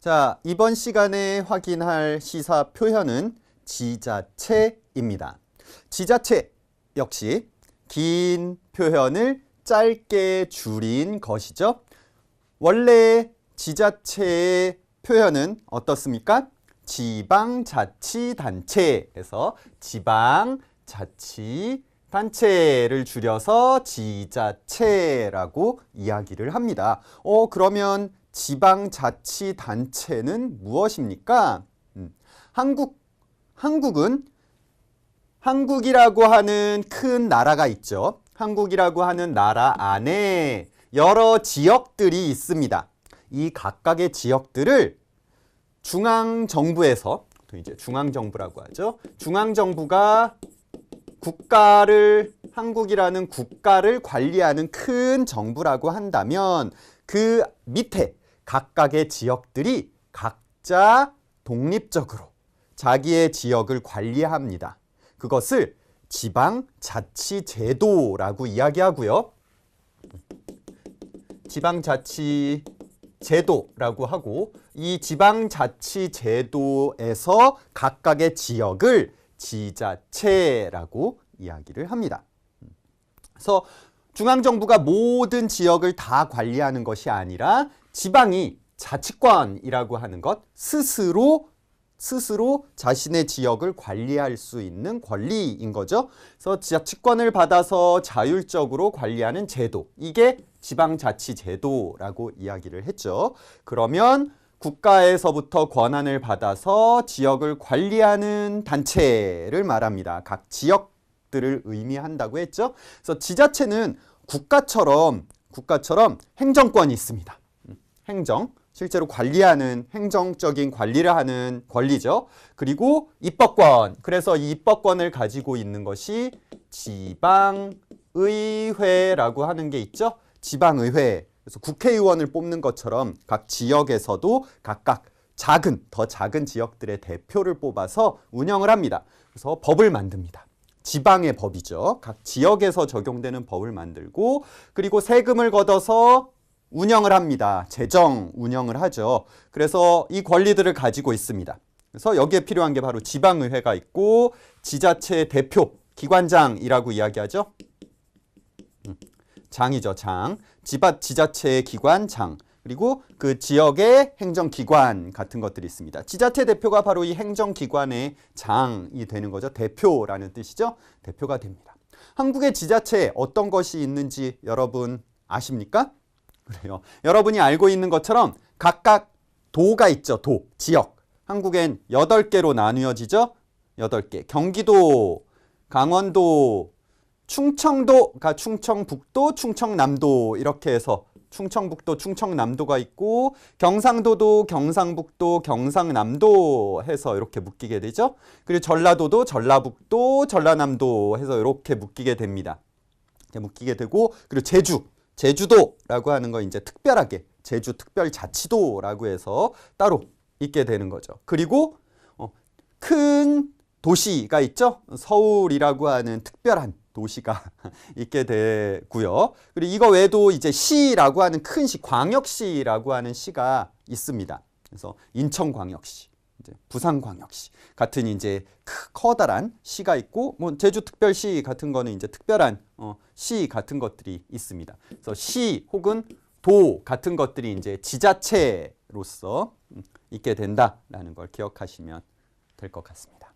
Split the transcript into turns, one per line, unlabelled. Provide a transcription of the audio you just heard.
자, 이번 시간에 확인할 시사 표현은 지자체입니다. 지자체 역시 긴 표현을 짧게 줄인 것이죠. 원래 지자체의 표현은 어떻습니까? 지방자치단체에서 지방자치단체를 줄여서 지자체라고 이야기를 합니다. 그러면 지방자치단체는 무엇입니까? 한국이라고 하는 큰 나라가 있죠. 한국이라고 하는 나라 안에 여러 지역들이 있습니다. 이 각각의 지역들을 중앙정부에서, 이제 중앙정부라고 하죠. 중앙정부가 한국이라는 국가를 관리하는 큰 정부라고 한다면 그 밑에 각각의 지역들이 각자 독립적으로 자기의 지역을 관리합니다. 그것을 지방자치제도라고 이야기하고요. 지방자치제도라고 하고, 이 지방자치제도에서 각각의 지역을 지자체라고 이야기를 합니다. 그래서 중앙정부가 모든 지역을 다 관리하는 것이 아니라 지방이 자치권이라고 하는 것, 스스로 자신의 지역을 관리할 수 있는 권리인 거죠. 그래서 자치권을 받아서 자율적으로 관리하는 제도, 이게 지방자치제도라고 이야기를 했죠. 그러면 국가에서부터 권한을 받아서 지역을 관리하는 단체를 말합니다. 각 지역들을 의미한다고 했죠. 그래서 지자체는 국가처럼 행정권이 있습니다. 실제로 관리하는, 행정적인 관리를 하는 권리죠. 그리고 입법권, 그래서 이 입법권을 가지고 있는 것이 지방의회라고 하는 게 있죠. 지방의회, 그래서 국회의원을 뽑는 것처럼 각 지역에서도 각각 더 작은 지역들의 대표를 뽑아서 운영을 합니다. 그래서 법을 만듭니다. 지방의 법이죠. 각 지역에서 적용되는 법을 만들고, 그리고 세금을 걷어서 운영을 합니다. 재정 운영을 하죠. 그래서 이 권리들을 가지고 있습니다. 그래서 여기에 필요한 게 바로 지방의회가 있고, 지자체 대표, 기관장이라고 이야기하죠. 장이죠, 장. 지자체의 기관장. 그리고 그 지역의 행정기관 같은 것들이 있습니다. 지자체 대표가 바로 이 행정기관의 장이 되는 거죠. 대표라는 뜻이죠. 대표가 됩니다. 한국의 지자체에 어떤 것이 있는지 여러분 아십니까? 그래요. 여러분이 알고 있는 것처럼 각각 도가 있죠. 지역. 한국엔 8개로 나누어지죠. 8개. 경기도, 강원도, 충청도가 충청북도, 충청남도 이렇게 해서 충청북도, 충청남도가 있고, 경상도도 경상북도, 경상남도 해서 이렇게 묶이게 되죠. 그리고 전라도도 전라북도, 전라남도 해서 이렇게 묶이게 됩니다. 이렇게 묶이게 되고, 그리고 제주도라고 하는 거 이제 특별하게 제주특별자치도라고 해서 따로 있게 되는 거죠. 그리고 큰 도시가 있죠. 서울이라고 하는 특별한 도시가 있게 되고요. 그리고 이거 외에도 이제 시라고 하는 큰 시, 광역시라고 하는 시가 있습니다. 그래서 인천광역시, 이제 부산광역시 같은 이제 커다란 시가 있고, 뭐 제주특별시 같은 거는 이제 특별한 시 같은 것들이 있습니다. 그래서 시 혹은 도 같은 것들이 이제 지자체로서 있게 된다라는 걸 기억하시면 될 것 같습니다.